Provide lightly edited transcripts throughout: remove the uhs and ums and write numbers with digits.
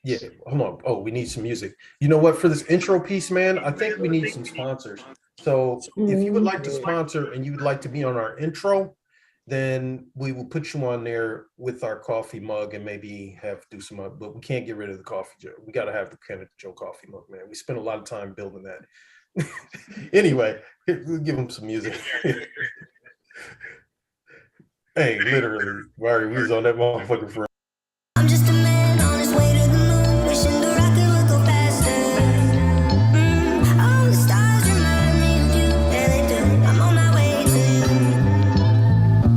Yeah, hold on. Oh, we need some music. You know what? For this intro piece, man, I think we need some sponsors. So if you would like to sponsor and you would like to be on our intro, then we will put you on there with our coffee mug and maybe have to do some, but we can't get rid of the coffee Joe. We got to have the Canna-Joe coffee mug, man. We spent a lot of time building that. Anyway, we'll give them some music. Hey, literally, Mari, we was on that motherfucker for. I'm just a man on his way to the moon, wishing the rocket would go faster. All the stars remind me of you, yeah they do. I'm on my way to you.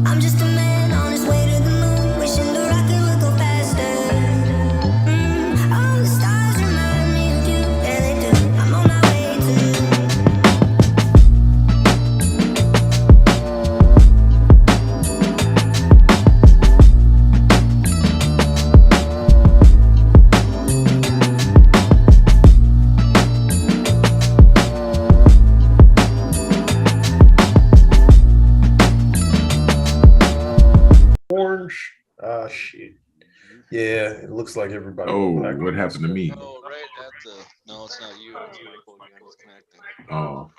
I'm just a man on his way to the moon, wishing the rocket would go faster. All the stars remind me of you, yeah they do. I'm on my way to you. Orange. Ah, shit. Yeah, it looks like everybody. Oh, what happened to me? Oh, right at the. No, it's not you. It's Michael again. It's connecting. Oh,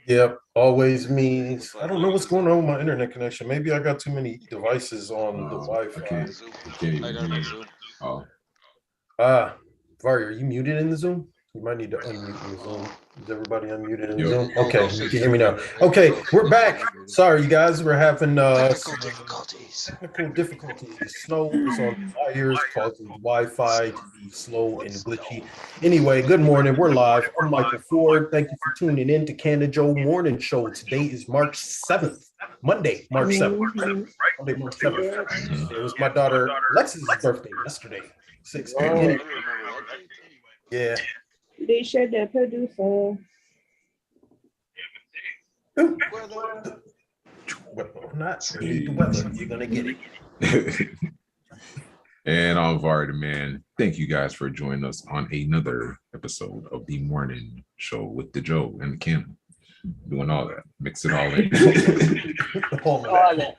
Yep, always means I don't know what's going on with my internet connection. Maybe I got too many devices on the I can't. Wi-Fi. Zoom. I can't I even got it hear on you. Zoom. Oh, Ah, Vari, are you muted in the Zoom? You might need to unmute in the Zoom. Is everybody unmuted in the Yep. Zoom? Oh, Okay, oh, you shit, can hear me you're now. right. Okay, Okay, we're okay, back. I'm muted. Sorry, you guys, we're having Technical difficulties. technical difficulties. The snow is on wires, causing Wi-Fi to be slow and glitchy. Anyway, good morning. We're live. I'm Michael Ford. Thank you for tuning in to Canna-Joe Morning Show. Today is March 7th, Monday, March 7th, right? Monday, March 7th. Mhm. It was my daughter Lex's birthday yesterday, 6. I Anyway, remember that date. yeah. They said that producer. Weather. Well, not need the weather. You're gonna get it. And I'm Var the man. Thank you guys for joining us on another episode of the morning show with the Joe and the Kim. Doing all that, mix it all in. All of that.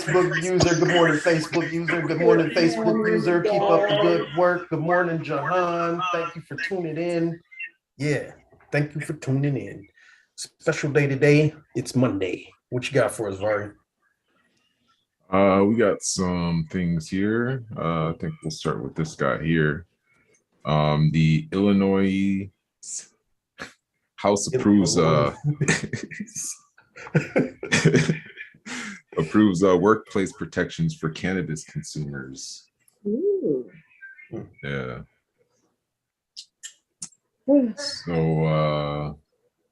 Facebook user, good morning, Facebook user, good morning, Facebook user. Keep up the good work. Good morning, Jahan. Thank you for tuning in. Yeah, thank you for tuning in. Special day today. It's Monday. What you got for us, Vari? We got some things here. I think we'll start with this guy here. The Illinois House approves approves workplace protections for cannabis consumers. Ooh. Yeah. So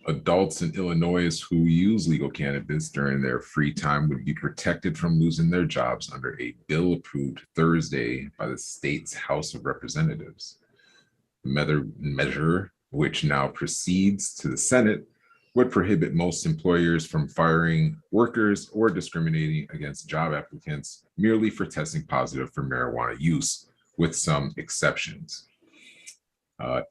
adults in Illinois who use legal cannabis during their free time would be protected from losing their jobs under a bill approved Thursday by the state's House of Representatives. The measure, which now proceeds to the Senate, would prohibit most employers from firing workers or discriminating against job applicants merely for testing positive for marijuana use, with some exceptions.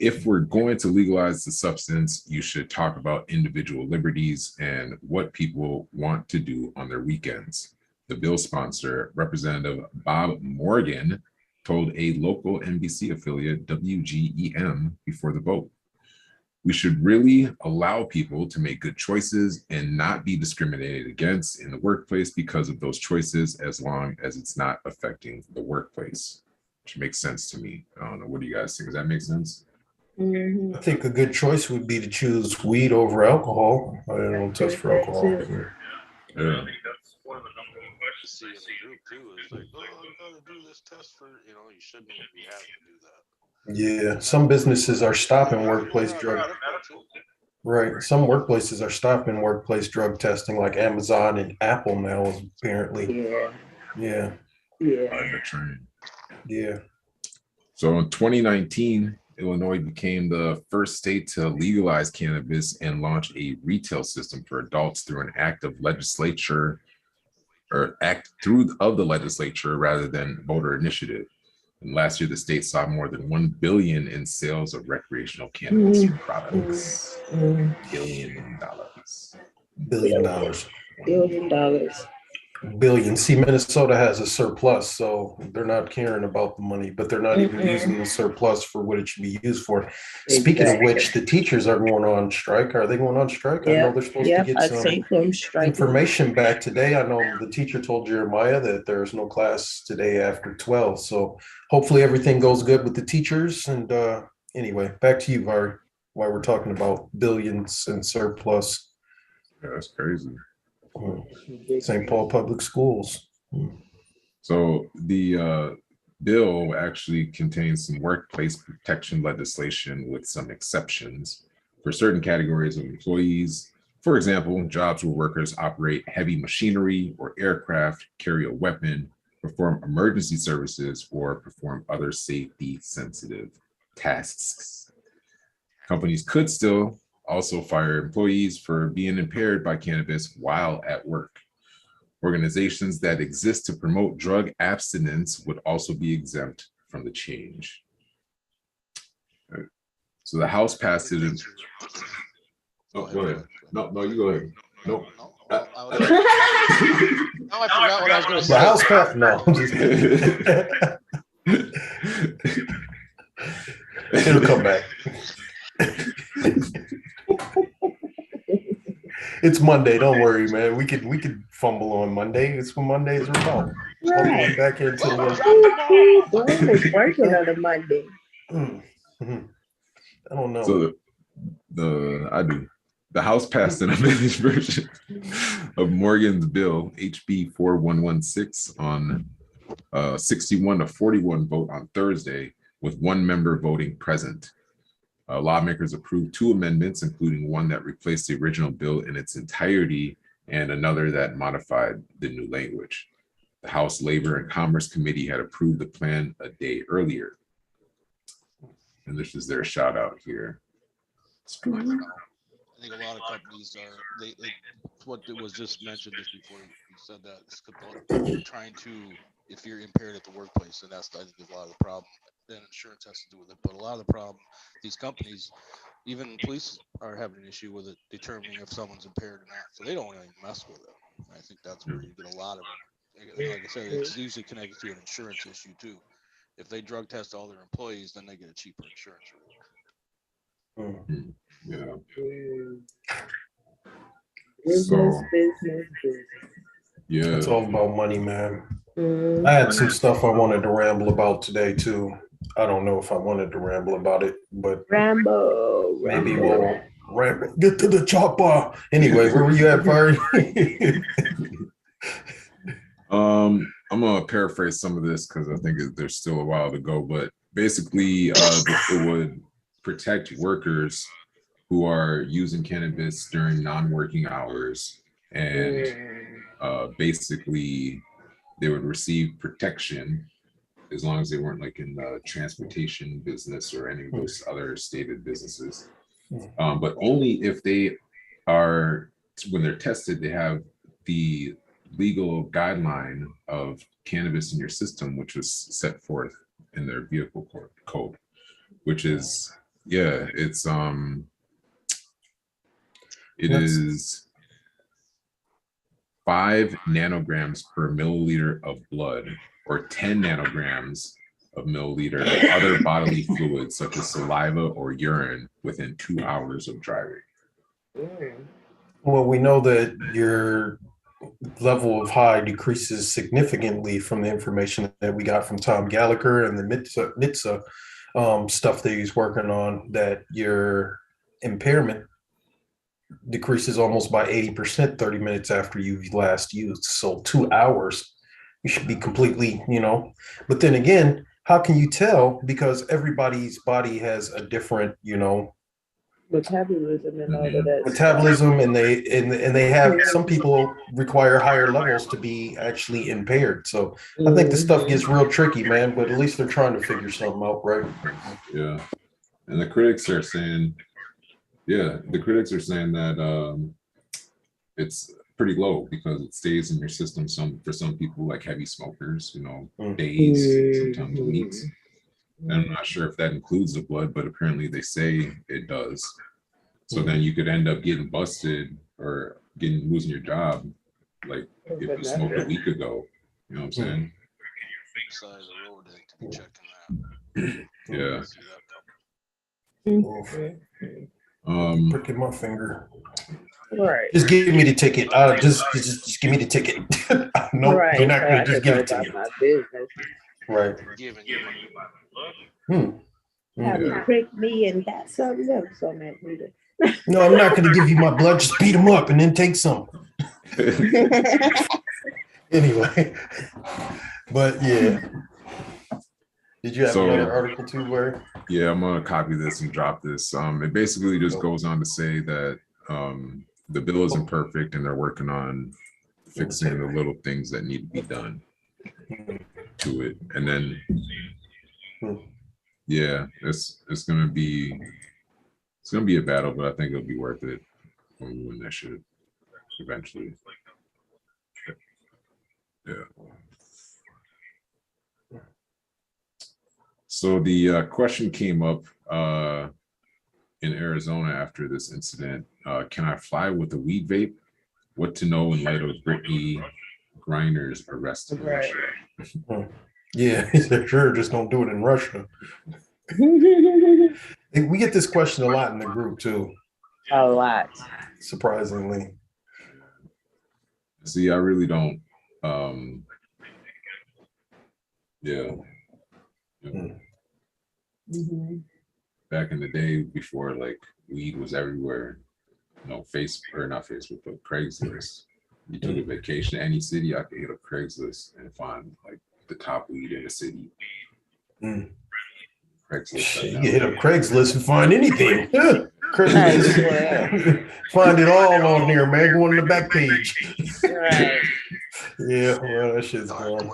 If we're going to legalize the substance, you should talk about individual liberties and what people want to do on their weekends. The bill sponsor, Representative Bob Morgan, told a local NBC affiliate, WGEM, before the vote. We should really allow people to make good choices and not be discriminated against in the workplace because of those choices, as long as it's not affecting the workplace, which makes sense to me. I don't know. What do you guys think? Does that make sense? Mm-hmm. I think a good choice would be to choose weed over alcohol. I don't test for alcohol. Yeah. See in the group too is like, oh, you gotta do this test for, you shouldn't be having to do that. Yeah, some businesses are stopping workplace drug. Right, some workplaces are stopping workplace drug testing, like Amazon and Apple now, is apparently. Yeah. Yeah. So in 2019, Illinois became the first state to legalize cannabis and launch a retail system for adults through an act of the legislature rather than voter initiative. And last year, the state saw more than $1 billion in sales of recreational cannabis products. $1 billion. $1 billion. $1 billion. billion. See, Minnesota has a surplus, so they're not caring about the money, but they're not even using the surplus for what it should be used for. Speaking of Exactly. which, the teachers are going on strike. Are they going on strike? I know Yep. they're supposed to Yep. get I some think them striking. information back today. I know the teacher told Jeremiah that there's no class today after 12. So hopefully everything goes good with the teachers. And anyway, back to you, Vari, while we're talking about billions and surplus. Yeah, that's crazy. St. Paul Public Schools. So the bill actually contains some workplace protection legislation with some exceptions for certain categories of employees. For example, jobs where workers operate heavy machinery or aircraft, carry a weapon, perform emergency services, or perform other safety sensitive tasks. Companies could still also fire employees for being impaired by cannabis while at work. Organizations that exist to promote drug abstinence would also be exempt from the change. Right. So the House passed it. Oh, go ahead. No, you go ahead. Nope. Now I forgot what I was going to say. The House passed. No, I'm just it'll come back. It's Monday. Don't worry, man. We could fumble on Monday. It's what Mondays are about. Right. Back into the work. Glenn is working on a Monday. I don't know. So the House passed an amended version of Morgan's bill, HB 4116, on 61 to 41 vote on Thursday, with one member voting present. Lawmakers approved two amendments, including one that replaced the original bill in its entirety and another that modified the new language. The House Labor and Commerce Committee had approved the plan a day earlier. And this is their shout out here. I think a lot of companies are, what was just mentioned just before you said that, it's about trying to, if you're impaired at the workplace, and that's, I think, a lot of the problem. Then insurance has to do with it, but a lot of the problem, these companies, even police are having an issue with it, determining if someone's impaired or not. So they don't even mess with it. I think that's where you get a lot of it. Like I said, it's usually connected to an insurance issue too. If they drug test all their employees, then they get a cheaper insurance rate. Yeah. Business. Yeah. It's all about money, man. I had some stuff I wanted to ramble about today too. I don't know if I wanted to ramble about it, but maybe we'll ramble. Get to the chopper. Anyway, where were you at, Barry? I'm gonna paraphrase some of this because I think there's still a while to go, but basically it would protect workers who are using cannabis during non-working hours, and basically they would receive protection as long as they weren't like in the transportation business or any of those other stated businesses. But only if they are, when they're tested, they have the legal guideline of cannabis in your system, which was set forth in their vehicle code, which is, it is 5 nanograms per milliliter of blood, or 10 nanograms of milliliter of other bodily fluids such as saliva or urine within 2 hours of driving. Well, we know that your level of high decreases significantly from the information that we got from Tom Gallagher and the NHTSA stuff that he's working on, that your impairment decreases almost by 80% 30 minutes after you've last used. So 2 hours, you should be completely, but then again, how can you tell? Because everybody's body has a different, metabolism and all of that. Metabolism, and they have, some people require higher levels to be actually impaired. So I think this stuff gets real tricky, man, but at least they're trying to figure something out, right? Yeah. And the critics are saying that it's pretty low because it stays in your system for some people, like heavy smokers, days, sometimes weeks. And I'm not sure if that includes the blood, but apparently they say it does. So then you could end up getting busted or losing your job like if you smoked a week ago. You know what I'm saying? Side of the road, they could be checking that. Yeah. See that couple. Pricking my finger. Right. Just give me the ticket. Just give me the ticket. No, Right. you're not So gonna I just could give go it to about me. my business. Right. Giving you Have Yeah. you pricked me and got something else on that meter? No, I'm not gonna give you my blood. Just beat them up and then take some. Anyway, but yeah. Did you have So- another article too, Larry? Yeah, I'm gonna copy this and drop this. It basically just goes on to say that the bill isn't perfect and they're working on fixing the little things that need to be done to it. And then yeah, it's gonna be a battle, but I think it'll be worth it when we win that shit eventually. Yeah. So the question came up in Arizona after this incident. Can I fly with a weed vape? What to know in light of Brittany Griner's arrest in Right. Russia? Yeah, he said, sure, just don't do it in Russia. We get this question a lot in the group too, A lot. surprisingly. See, I really don't. Yeah. Back in the day, before like weed was everywhere, not Facebook, but Craigslist. You took a vacation to any city, I could hit up Craigslist and find like the top weed in the city. Craigslist. Shit, you can hit up Craigslist and find anything. Craigslist. Find it all on there, man. Go on the back page. Right. Yeah, well, that shit's gone.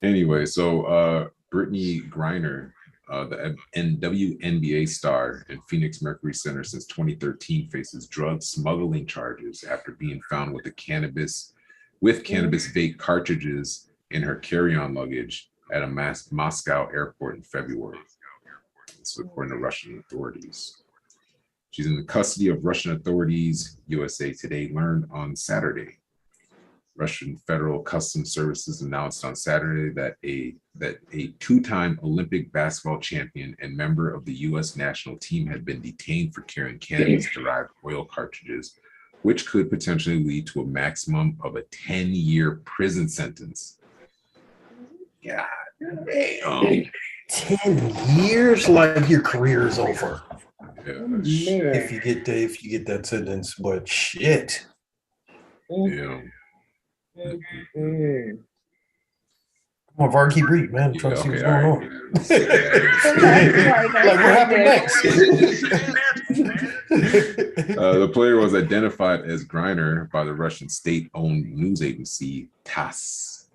Anyway, so Brittany Griner, the WNBA star and Phoenix Mercury center since 2013, faces drug smuggling charges after being found with cannabis vape cartridges in her carry-on luggage at a Moscow airport in February. This is according to Russian authorities. She's in the custody of Russian authorities, USA Today learned on Saturday. Russian Federal Customs Services announced on Saturday that a two-time Olympic basketball champion and member of the U.S. national team had been detained for carrying cannabis-derived oil cartridges, which could potentially lead to a maximum of a 10-year prison sentence. God damn. 10 years, like your career is over. Yeah, If you get that sentence, but shit. yeah. Mm. Come on, Var, keep reading, man. I'm trying to see what's going on. Like, what happened next? The player was identified as Griner by the Russian state-owned news agency TASS.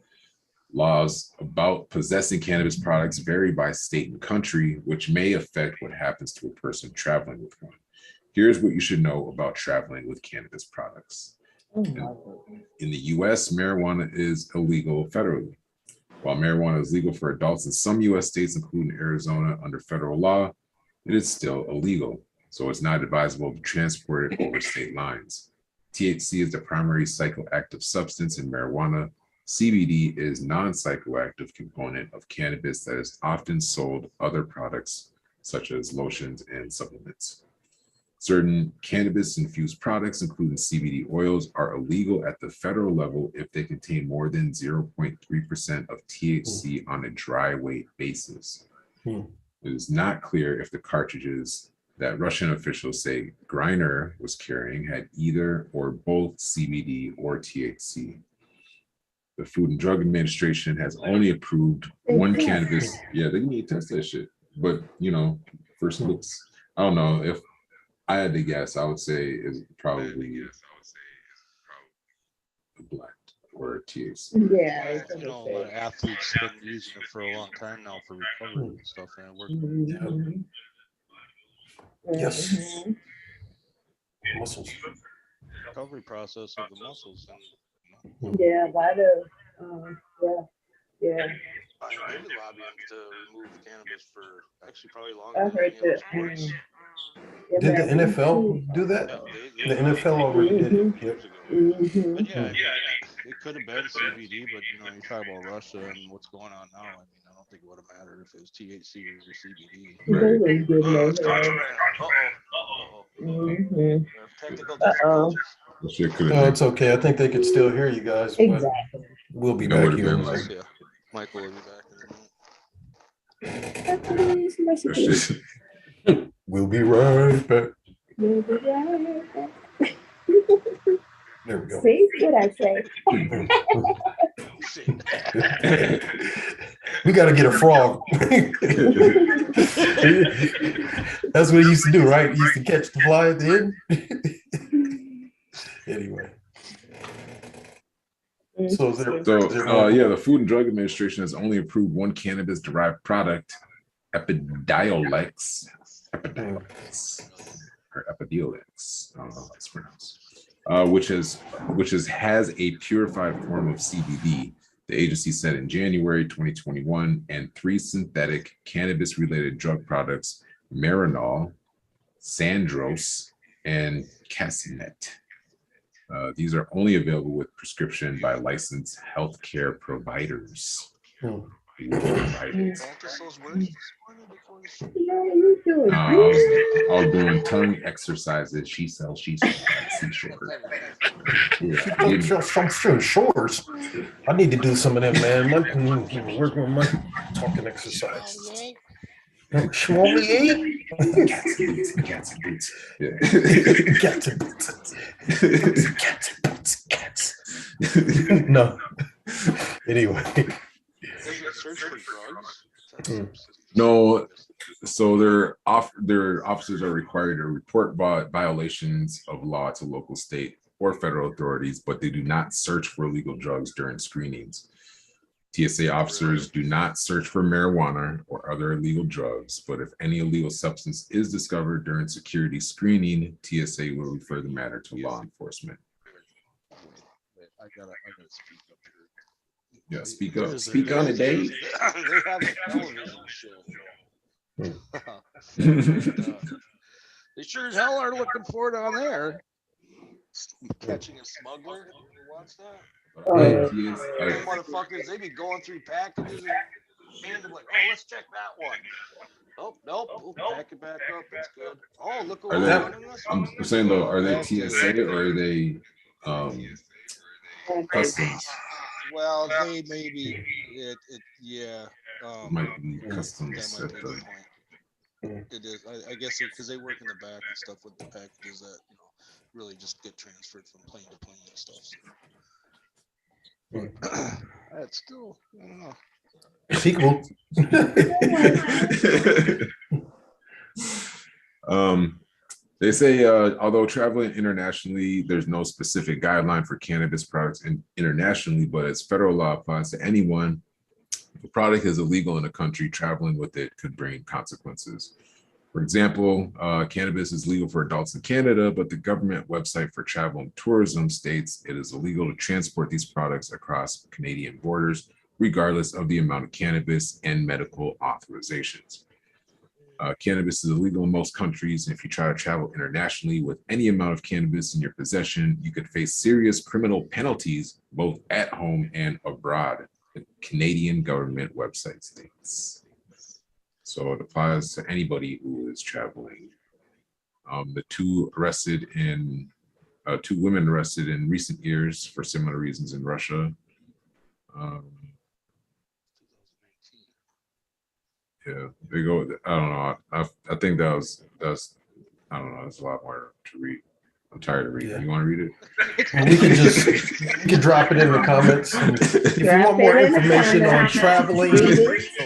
Laws about possessing cannabis products vary by state and country, which may affect what happens to a person traveling with one. Here's what you should know about traveling with cannabis products. In the US, marijuana is illegal federally. While marijuana is legal for adults in some US states, including Arizona, under federal law, it is still illegal. So it's not advisable to transport it over state lines. THC is the primary psychoactive substance in marijuana. CBD is non-psychoactive component of cannabis that is often sold other products such as lotions and supplements. Certain cannabis-infused products, including CBD oils, are illegal at the federal level if they contain more than 0.3% of THC on a dry weight basis. It is not clear if the cartridges that Russian officials say Griner was carrying had either or both CBD or THC. The Food and Drug Administration has only approved one cannabis. Yeah, they need to test that shit. But, you know, first looks, I don't know if I had to guess, I would say is probably a black or THC. Yeah, it's You know, a lot of athletes have been using it for a long time now for recovery and stuff, and it works. Yes. Muscles. Recovery process of the muscles. Yeah, a lot of yeah. They've been lobbying to remove cannabis for actually probably I longer heard than any that. other sports. Did the NFL do that? The NFL already did it. Yep. But yeah, it could have been CBD, but you know, you talk about Russia and what's going on now. I mean, I don't think it would have mattered if it was THC or CBD. They was getting It's over it. contraband. Technical difficulties. That shit could No, have it's okay. I think they could still hear you guys, but Exactly. we'll be It back would've here. been in a like- second. Yeah, Michael will be back in a minute. that shit. We'll be right back. There we go. See what I say? We got to get a frog. That's what he used to do, right? He used to catch the fly at the end. Anyway. So, is there, So, is there more- yeah, the Food and Drug Administration has only approved one cannabis-derived product, Epidiolex, or Epidiolex, I don't know how it's pronounced, which has a purified form of CBD. The agency said in January 2021, and 3 synthetic cannabis-related drug products, Marinol, Sandros, and Casinet. These are only available with prescription by licensed healthcare providers. Providers. Practice those words this morning before the show. Yeah, you do it. I was doing tongue exercises. She sells seashore. I'm still shores. I need to do some of them, man. Work on my talking exercises. Schmolly. Cats and boots. Yeah. Cats and boots. Cats and boots. Cats. No. Anyway. Does it search for drugs? No. So their officers are required to report violations of law to local, state, or federal authorities, but they do not search for illegal drugs during screenings. TSA officers do not search for marijuana or other illegal drugs, but if any illegal substance is discovered during security screening, TSA will refer the matter to law enforcement. I gotta speak up here. Yeah, speak up. Speak on it, Dave. They have a television show. They sure as hell are looking for it on there. Catching a smuggler. You watch that? Motherfuckers, they be going through packages and like, oh, let's check that one. Oh, nope, we'll pack it back up. It's good. Oh, look what Are we're they- running this one. I'm saying though, are they TSA or are they customs? Well, they may be. Yeah. Might be That customs might at be a the. good point. It is. I guess because they work in the back and stuff with the packages that really just get transferred from plane to plane and stuff. So. That's still, I don't know. Sequel. They say, although traveling internationally, there's no specific guideline for cannabis products internationally, but as federal law applies to anyone, if a product is illegal in a country, traveling with it could bring consequences. For example, cannabis is legal for adults in Canada, but the government website for travel and tourism states it is illegal to transport these products across Canadian borders, regardless of the amount of cannabis and medical authorizations. Cannabis is illegal in most countries, and if you try to travel internationally with any amount of cannabis in your possession, you could face serious criminal penalties both at home and abroad, the Canadian government website states. So it applies to anybody who is traveling. The two women arrested in recent years for similar reasons in Russia. Yeah, they go. I don't know. I think that's I don't know. There's a lot more to read. I'm tired of reading. Yeah. You want to read it? Well, we can drop it in the comments. And if you want more information on traveling, Oh, man,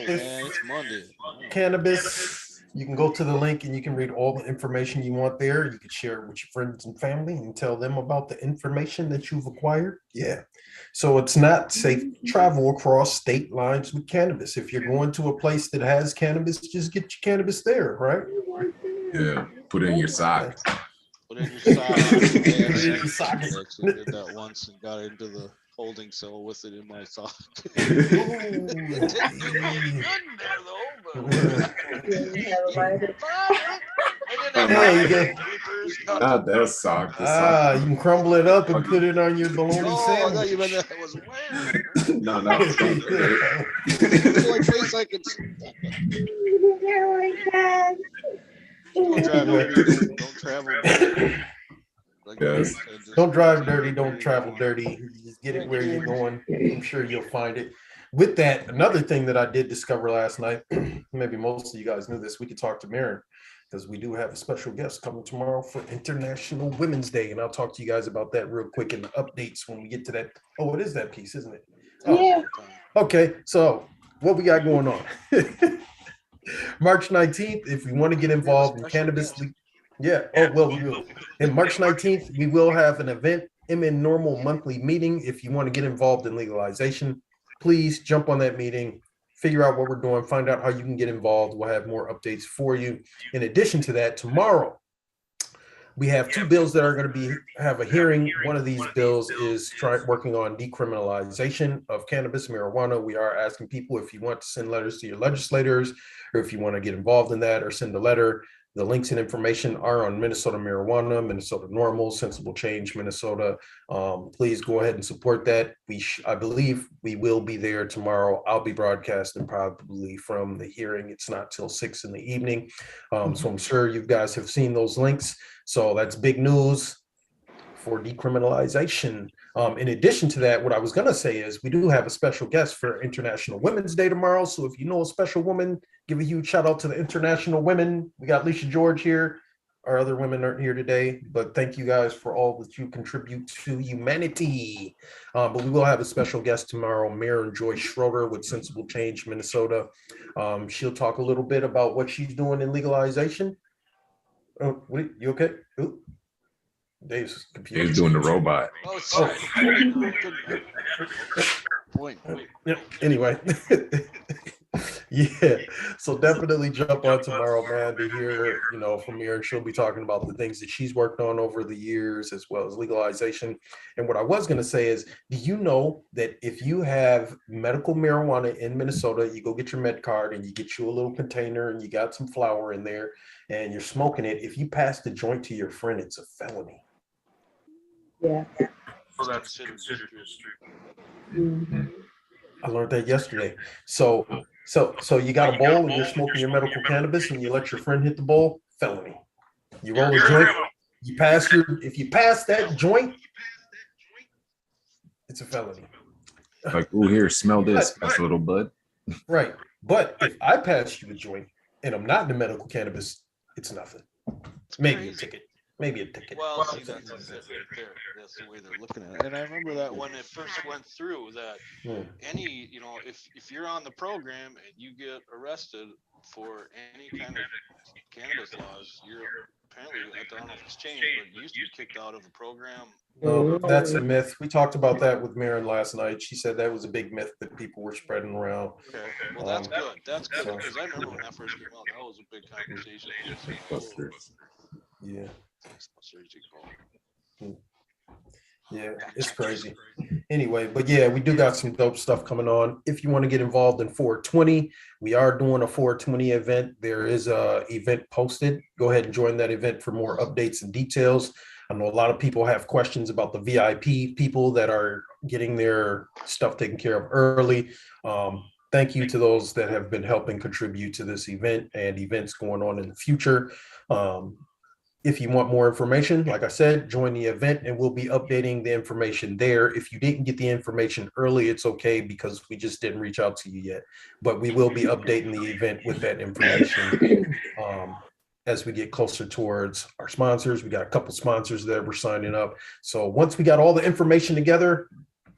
it's Monday. cannabis, you can go to the link and you can read all the information you want there. You can share it with your friends and family and tell them about the information that you've acquired. Yeah. So it's not safe to travel across state lines with cannabis. If you're going to a place that has cannabis, just get your cannabis there, right? Yeah, put it in your sock. Put in your sock. I your sock. actually did that once and got into the holding cell with it in my sock. It didn't do me any good in there though, but You have a lighter. and then Hey, you get, Not that sock. The you sock. can crumble it up and put it on your bologna Oh, I thought you meant sandwich. that was weird. No, no. It's not It's like 3 seconds. Oh my God. Don't drive dirty. Don't travel dirty. Like Yes. Mary said, just Don't drive where dirty, you're don't travel going. dirty. Just get it where you're going. I'm sure you'll find it. With that, another thing that I did discover last night, maybe most of you guys knew this, we could talk to Maren because we do have a special guest coming tomorrow for International Women's Day. And I'll talk to you guys about that real quick in the updates when we get to that. Oh, it is that piece, isn't it? Oh, Yeah. okay. So what we got going on? March 19th, if you want to get involved in cannabis, yeah. Oh, well, we will. And March 19th, we will have an event, MN Normal monthly meeting. If you want to get involved in legalization, please jump on that meeting, figure out what we're doing, find out how you can get involved. We'll have more updates for you. In addition to that, tomorrow, we have two bills that are going to have a hearing. One of these bills is working on decriminalization of cannabis, marijuana. We are asking people if you want to send letters to your legislators or if you want to get involved in that or send a letter. The links and information are on Minnesota Marijuana, Minnesota Normal, Sensible Change, Minnesota. Please go ahead and support that. I believe we will be there tomorrow. I'll be broadcasting probably from the hearing. It's not till 6 in the evening. So I'm sure you guys have seen those links. So that's big news for decriminalization. In addition to that, what I was going to say is we do have a special guest for International Women's Day tomorrow. So if you know a special woman, give a huge shout out to the international women. We got Lisa George here. Our other women aren't here today, but thank you guys for all that you contribute to humanity. But we will have a special guest tomorrow, Mayor Joy Schroeder with Sensible Change, Minnesota. She'll talk a little bit about what she's doing in legalization. Oh, wait, you okay? Ooh. Dave's computer. Dave's doing the robot. Oh, sorry. Point. Yeah. Anyway, yeah. So definitely jump on tomorrow, man, to hear from her. She'll be talking about the things that she's worked on over the years, as well as legalization. And what I was going to say is, do you know that if you have medical marijuana in Minnesota, you go get your med card and you get you a little container and you got some flour in there and you're smoking it. If you pass the joint to your friend, it's a felony. Yeah. So that's considered. Mhm. I learned that yesterday. So you got a bowl and you're smoking your medical cannabis and you let your friend hit the bowl, felony. You roll a joint, if you pass that joint, it's a felony. Like, oh, here, smell this, that's a little bud. Right. But if I pass you a joint and I'm not into medical cannabis, it's nothing. Maybe a ticket. Maybe a ticket. Well, see, that's the way they're looking at it. And I remember that when it first went through, that any, if you're on the program and you get arrested for any kind of cannabis laws, you're apparently, I don't know if it's changed, but you used to be kicked out of the program. No, that's a myth. We talked about that with Maren last night. She said that was a big myth that people were spreading around. Okay, well, that's good. That's good, because I remember when that first came out, that was a big conversation. Yeah. Yeah, it's crazy. Anyway, but yeah, we do got some dope stuff coming on. If you want to get involved in 420, we are doing a 420 event. There is a event posted. Go ahead and join that event for more updates and details. I know a lot of people have questions about the VIP people that are getting their stuff taken care of early. Thank you to those that have been helping contribute to this event and events going on in the future. If you want more information, like I said, join the event and we'll be updating the information there. If you didn't get the information early, it's okay because we just didn't reach out to you yet. But we will be updating the event with that information as we get closer towards our sponsors. We got a couple sponsors that we're signing up. So once we got all the information together,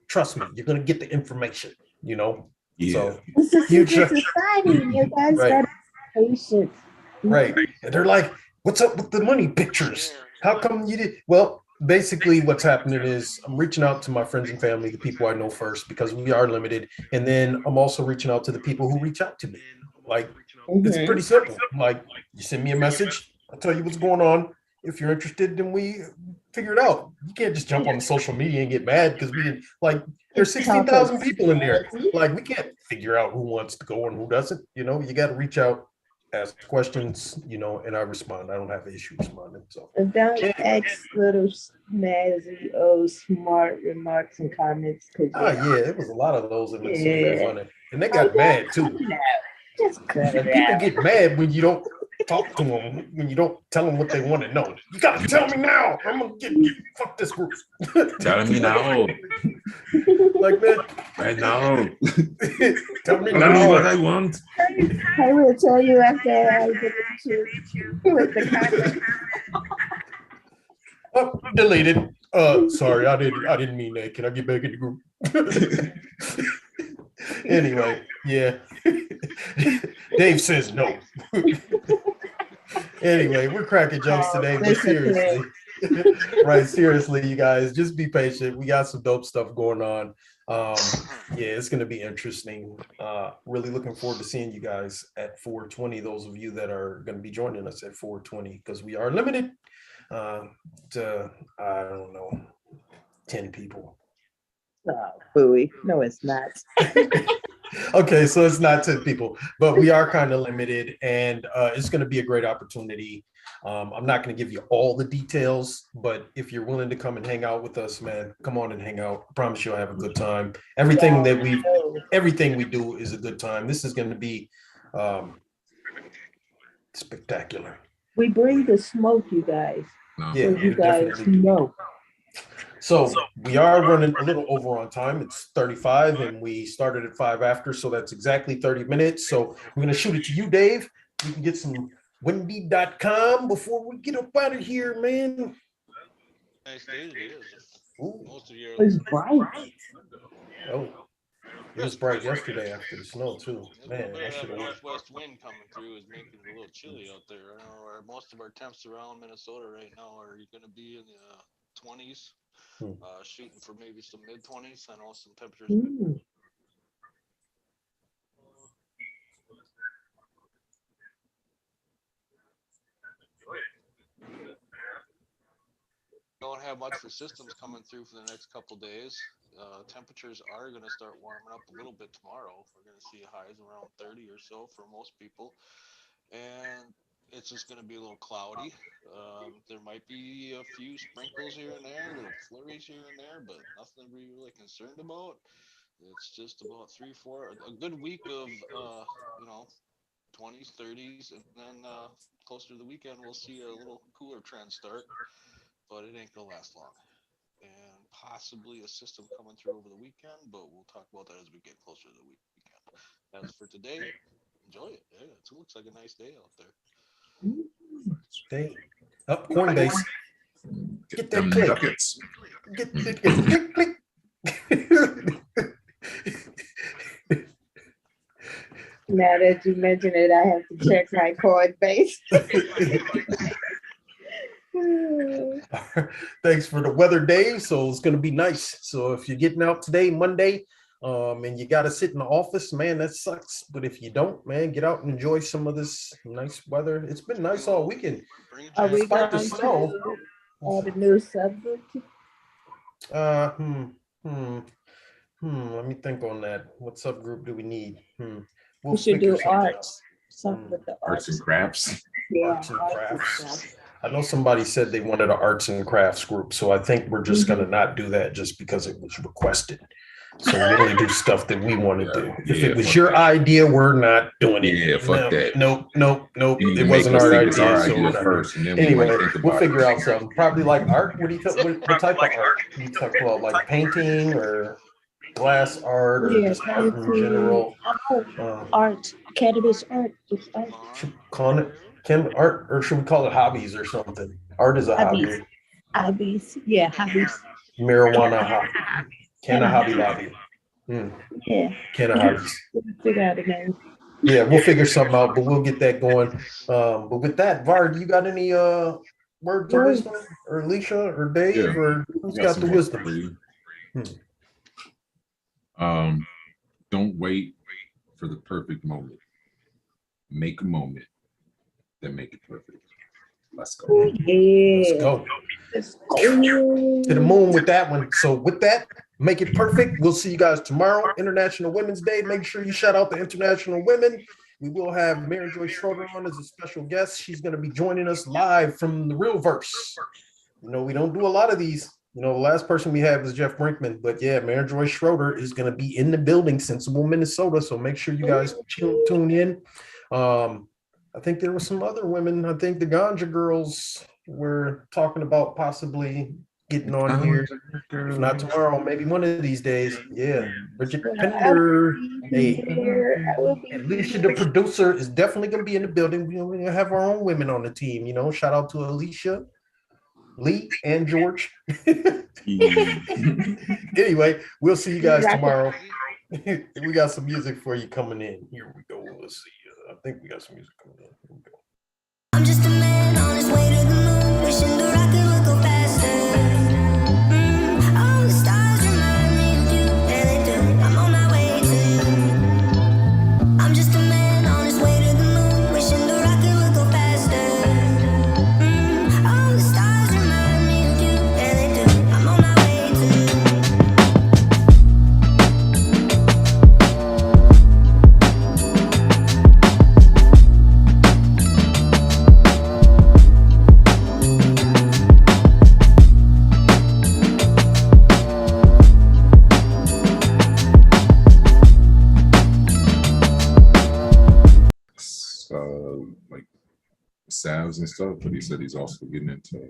trust me, you're going to get the information, Yeah. So, This is huge society. You guys gotta be patient. Right. And they're like, what's up with the money pictures? How come you did? Well, basically what's happening is I'm reaching out to my friends and family, the people I know first, because we are limited. And then I'm also reaching out to the people who reach out to me. Like, it's pretty simple. Like, you send me a message, I'll tell you what's going on. If you're interested, then we figure it out. You can't just jump on the social media and get mad because there's 16,000 people in there. Like, we can't figure out who wants to go and who doesn't. You got to reach out ask questions, and I respond. I don't have an issue responding. So, And don't ask little snazzy, smart remarks and comments because yeah, it was a lot of those in there, so it was yeah. funny. And they Like got that, mad cut too. it out. Just cut And it people out. get mad when you don't talk to them, when you don't tell them what they want to know. You gotta tell me now. I'm gonna get fuck this group. Telling me now. Like, man, Right now. tell me Tell me what now. I want. I will tell you after I get you with the comment. Oh, deleted. Sorry, I didn't mean that. Can I get back in the group? Anyway, yeah. Dave says no. Anyway, we're cracking jokes today, but seriously. Right, seriously, you guys, just be patient. We got some dope stuff going on. Yeah, it's going to be interesting. Really looking forward to seeing you guys at 420. Those of you that are going to be joining us at 420, because we are limited to, I don't know, 10 people. Oh, booey. No, it's not. Okay, so it's not 10 people, but we are kind of limited, and it's going to be a great opportunity. I'm not going to give you all the details, but if you're willing to come and hang out with us, man, come on and hang out. I promise you'll have a good time. Everything we do is a good time. This is going to be spectacular. We bring the smoke, you guys. No. Yeah, So you we guys definitely do. know. So we are running a little over on time. It's 35 and we started at 5 after. So that's exactly 30 minutes. So I'm going to shoot it to you, Dave. You can get some Wendy.com before we get up out of here, man. Nice day it is. Ooh. Most of your It's bright. Oh, it was bright yesterday after the snow too. Man, I that should have. northwest wind coming through is making it a little chilly out there. I know most of our temps around Minnesota right now are going to be in the 20s, shooting for maybe some mid 20s. I know some temperatures. Don't have much for systems coming through for the next couple days. Temperatures are going to start warming up a little bit tomorrow. We're going to see highs around 30 or so for most people, and it's just going to be a little cloudy. There might be a few sprinkles here and there, little flurries here and there, but nothing to be really concerned about. It's just about 3, 4, a good week of 20s, 30s, and then closer to the weekend, we'll see a little cooler trend start, but it ain't gonna last long. And possibly a system coming through over the weekend, but we'll talk about that as we get closer to the weekend. As for today, enjoy it. Yeah, it looks like a nice day out there. Hey, up Coinbase. Get that them click. ducats. Get click, click. Now that you mention it, I have to check my Coinbase. Thanks for the weather, Dave. So it's going to be nice. So if you're getting out today, Monday, and you got to sit in the office, man, that sucks. But if you don't, man, get out and enjoy some of this nice weather. It's been nice all weekend. Are we Despite going the snow. to add a new subject? Let me think on that. What subgroup do we need? We'll We should figure do something arts. out. Something with the Arts and crafts. Yeah, Arts and crafts. I know somebody said they wanted an arts and crafts group, so I think we're just going to not do that just because it was requested. So we only do stuff that we want to do. If it was your idea, we're not doing it. Yeah, fuck that. Nope. You It wasn't our idea. It's our so idea we're first, and then anyway, we might think about we'll figure it. out something. Probably like art. What do you what type of art? You talk about like painting or glass art or just art in general? Art, cannabis art. It's art. Should we call it art, or should we call it hobbies or something? Art is a hobby. Hobbies. Yeah, hobbies. Marijuana hobby. Canna Hobby Lobby. Yeah. Canna Hobbies. We'll figure out a name. Yeah, we'll figure something out, but we'll get that going. But with that, Var, do you got any words of wisdom, or Alicia, or Dave, or who's got the wisdom? Don't wait for the perfect moment. Make a moment, then make it perfect. Let's go. Yeah. Let's go. Let's go. To the moon with that one. So with that, make it perfect. We'll see you guys tomorrow, International Women's Day. Make sure you shout out the international women. we will have Mary Joy Schroeder on as a special guest. She's going to be joining us live from the real verse. You know, we don't do a lot of these. You know, the last person we had was Jeff Brinkman, but yeah, Mary Joy Schroeder is going to be in the building, Sensible, Minnesota. So make sure you guys tune in. I think there were some other women. I think the Ganja girls were talking about possibly getting on here. If not tomorrow, maybe one of these days. Yeah, Bridget Pender. Hey, Alicia, the producer, is definitely going to be in the building. We're going to have our own women on the team. You know, shout out to Alicia, Lee, and George. Anyway, we'll see you guys tomorrow. We got some music for you coming in. Here we go. Let's see. I think we got some music coming in. Here we go. I'm just a man on his way to the moon, wishing the rocket would go faster. All the stars remind me of you, yeah they do. I'm on my way to you. I'm just a man on his way to the moon, wishing the rocket would go faster. All the stars remind me of you, yeah they do. I'm on my way to you. Like salves and stuff, but he said he's also getting into